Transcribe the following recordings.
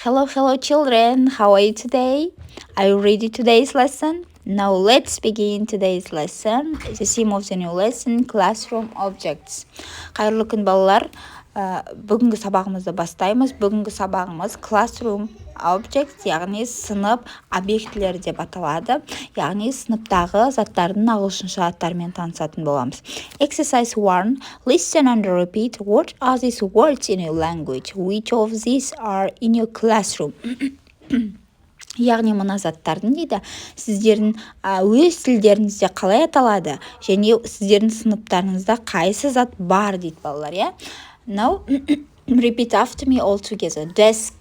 Hello, children. How are you today? Are you ready today's lesson? Now let's begin today's lesson. The theme of the new lesson, classroom objects. Қайырлы күн, балалар. Бүгінгі сабағымызды бастаймыз. Бүгінгі сабағымыз classroom objects, яғни сынып объектілері деп аталады. Яғни сыныптағы заттардың ағылшынша аттарымен танысатын боламыз. Exercise 1. Listen and repeat. What are these words in your language? Which of these are in your classroom? Яғни мына заттардың дейді сіздердің өз тілдеріңізде қалай аталады және сіздердің сыныптарыңызда қайсы зат бар дейді балалар, иә? Now repeat after me all together. Desk,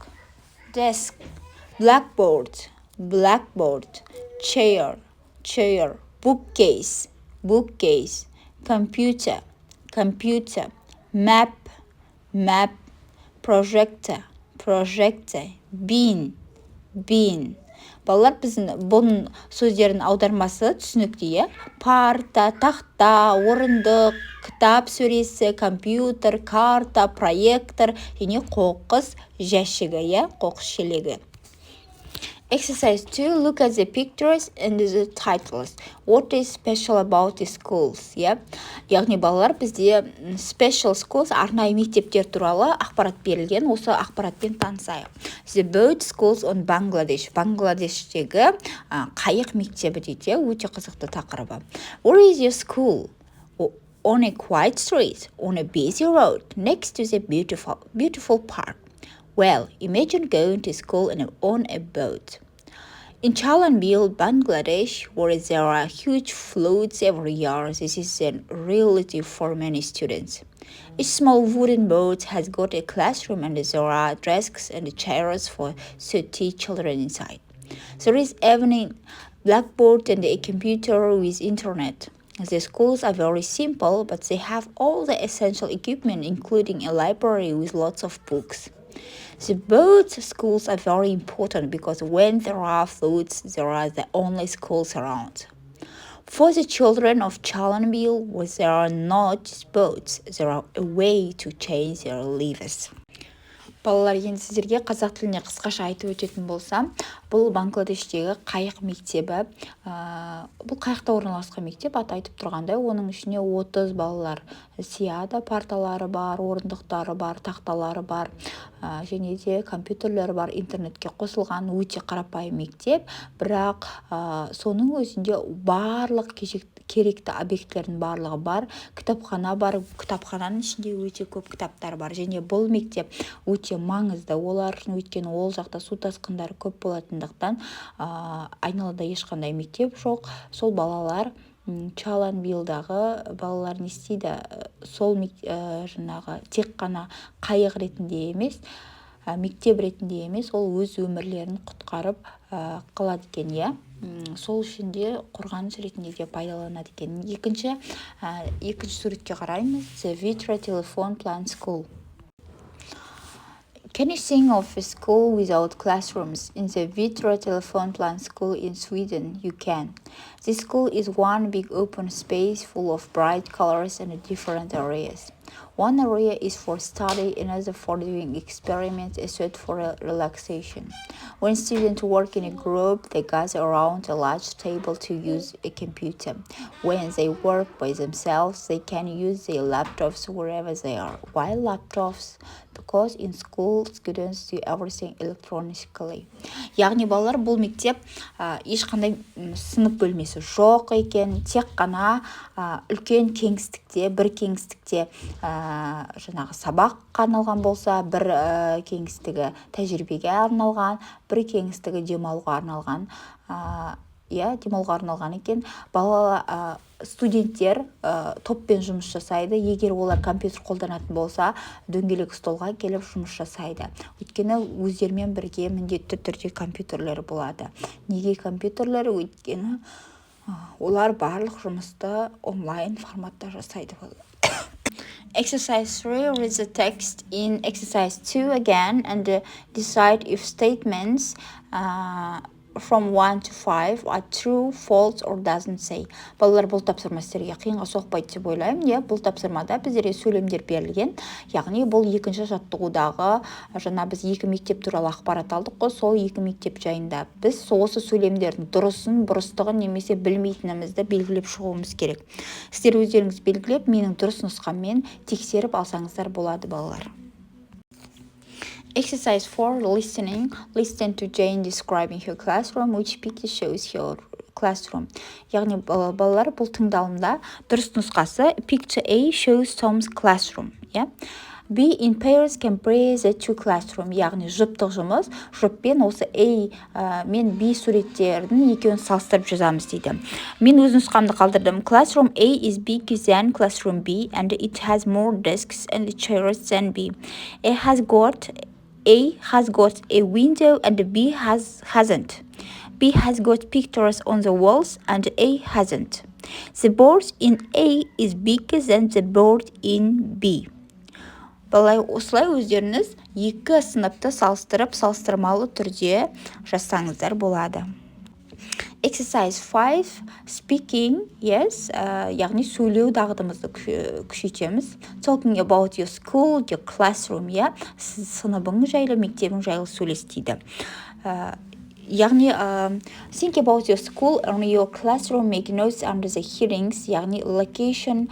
blackboard, chair, bookcase, computer, map, projector, bean. Балалар, біздің бұның сөздердің аудармасы түсінікті, иә? Парта, тақта, орындық, кітап сөресі, компьютер, карта, проектор және қоқыс жәшігі, иә? Қоқыс шелегі. Exercise 2. Look at the pictures and the titles. What is special about the schools? Yeah? Яғни балалар, бізде special schools, арнайы мектептер туралы ақпарат берілген. Осы ақпаратпен танысайық. The boat schools on Bangladesh. Бангладештегі қайық мектебі дейді, өте қызықты тақырыбы. Where is your school? On a quiet street, on a busy road, next to the beautiful park. Well, imagine going to school on a boat. In Chalanbil, Bangladesh, where there are huge floods every year, this is a reality for many students. Each small wooden boat has got a classroom and there are desks and chairs for 30 children inside. There is even a blackboard and a computer with internet. The schools are very simple, but they have all the essential equipment, including a library with lots of books. The boat schools are very important because when there are floods, there are the only schools around. For the children of Chalanbil, where there are not boats, there are a way to change their lives. Балалар, енді сіздерге қазақ тіліне қысқаша айтып өтетін болсам, бұл Бангладештегі қайық мектебі. Бұл қайықта орналасқан мектеп, аты айтып тұрғандай, оның ішіне 30 балалар сияды, парталары бар, орындықтары бар, тақталары бар, және де компьютерлері бар, интернетке қосылған өте қарапайым мектеп, бірақ соның өзінде барлық керекті объектілердің барлығы бар, кітапхана бар, кітапхананың ішінде өте көп кітаптар бар, және бұл мектеп өте маңызды, олар үшін өйткені ол жақта су тасқындары көп болатындықтан айналада ешқандай мектеп жоқ. Сол балалар Чаланбилдағы балалар не істейді? Сол жаңағы тек қана қайық ретінде емес, мектеп ретінде емес, ол өз өмірлерін құтқарып қалады екен, иә? Сол үшін де қорғаныс ретінде де пайдаланады екен. Екінші суретке қараймыз. The Vitra Telephone Plant School. Can you think of a school without classrooms? In the Vitra Telephone Plant School in Sweden, you can. This school is one big open space full of bright colors and different areas. One area is for study, another for doing experiments, a third for relaxation. When students work in a group, they gather around a large table to use a computer. When they work by themselves, they can use their laptops wherever they are. Why laptops? Because in school, students do everything electronically. Яғни балалар, бұл мектеп ешқандай сынып бөлмесі жоқ екен, тек қана үлкен кеңістікте, бір кеңістікте жаңағы сабаққа арналған болса, бір кеңістігі тәжірибеге арналған, бір кеңістігі демалуға арналған, демалуға арналған екен. Студенттер топпен жұмыс жасайды. Егер олар компьютер қолданатын болса, дөңгелек столға келіп жұмыс жасайды. Өйткені өздерімен бірге міндетті түрде компьютерлері болады. Неге компьютерлері? Өйткені олар барлық жұмысты онлайн форматта жасайды. Exercise 3. Read the text in exercise 2 again and decide if statements from 1 to 5 are true, false or doesn't say. Балалар, бұл тапсырма сіздерге қиынға соқпайды деп ойлаймын. Иә, бұл тапсырмада біздерге сөйлемдер берілген. Яғни бұл екінші жаттығудағы жаңа біз екі мектеп туралы ақпарат алдық қой, сол екі мектеп жайында біз осы сөйлемдердің дұрысын, бұрыстығын немесе білмейтінімізді белгілеп шығуымыз керек. Сіздер өздеріңіз белгілеп, менің дұрыс нұсқаммен тексеріп алсаңыздар болады, балалар. Exercise 4, listening. Listen to Jane describing her classroom, which picture shows her classroom. Яғни балалар, бұл тыңдалымда дұрыс нұсқасы picture A shows Tom's classroom. B in pairs compare the two classroom. Яғни жұптық жұмыс, жұппен осы A мен B суреттердің екеуін салыстырып жазамыз дейді. Мен өз нұсқамды қалдырдым. Classroom A is bigger than classroom B and it has more desks and chairs than B. A has got a window and B hasn't. B has got pictures on the walls and A hasn't. The board in A is bigger than the board in B. Осылай өздеріңіз екі сыныпты салыстырып, салыстырмалы түрде жазсаңыздар болады. Exercise 5, speaking, yes, яғни сөйлеу дағдымызды күшейтеміз. Talking about your school, your classroom, сыныбың жайлы, мектебің жайлы сөйлестейді. Яғни, think about your school or your classroom, make notes under the headings, яғни location,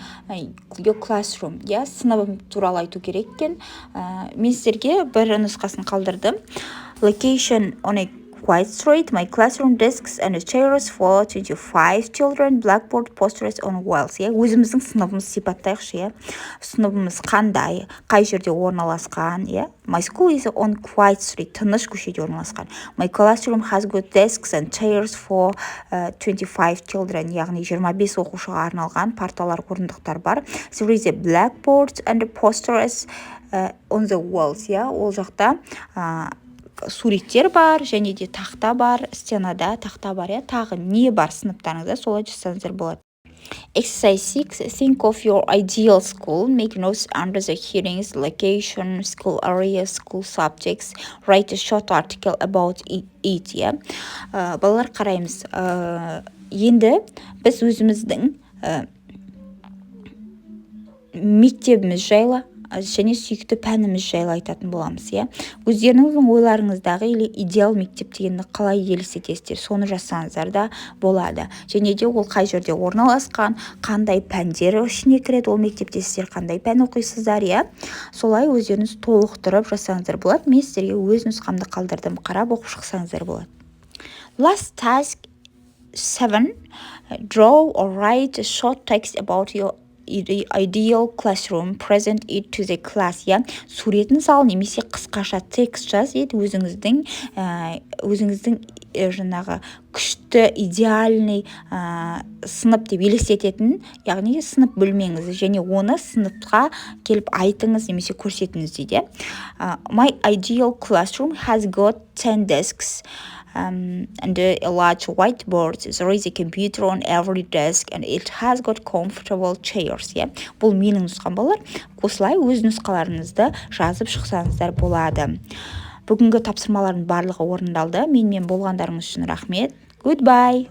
your classroom, сыныбым туралы айту керек екен. Мен сіздерге бір нұсқасын қалдырдым. Location on a quiet street, my classroom desks and chairs for 25 children, blackboard posters on walls. Өзіміздің сыныбымыз сипаттайықшы. Сыныбымыз қандай, қай жерде орналасқан. My school is on quiet street, тыныш көшеде орналасқан. My classroom has got desks and chairs for 25 children, яғни 25 оқушыға арналған парталар, орындықтар бар. There is a blackboard and posters on the walls. Ол жақта суреттер бар, және де тақта бар, стенада тақта бар. Тағы не бар сыныптарыңызда, солай жазсаңыздар болады. Exercise 6, think of your ideal school. Make notes under the headings, location, school area, school subjects. Write a short article about it. Балалар, қараймыз. Енді біз өзіміздің мектебіміз жайлы және сүйікті пәніміз жайлы айтатын боламыз. Өздеріңіздің ойларыңыздағы или идеал мектеп дегенді қалай елестетесіздер, соны жазсаңыздар да болады. Және де ол қай жерде орналасқан, қандай пәндер ішіне кіреді, ол мектепте сіздер қандай пән оқисыздар, солай өздеріңіз толықтырып жазсаңыздар болады. Мен сіздерге өз нұсқамды қалдырдым, қарап оқып шықсаңыздар болады. Last task 7, draw or write a short text about your ideal classroom, present it to the class. Суретін сал немесе қысқаша текст жаз, өзіңіздің жаңағы күшті, идеальный сынып деп елестететін, яғни сынып бөлмеңіз, және оны сыныпқа келіп айтыңыз немесе көрсетіңіз дейді. My ideal classroom has got 10 desks and a large whiteboard. There is a computer on every desk and it has got comfortable chairs. Бұл менің нұсқам, балалар. Осылай өз нұсқаларыңызды жазып шықсаңыздар болады. Бүгінгі тапсырмалардың барлығы орындалды. Менімен болғандарыңыз үшін рахмет. Goodbye.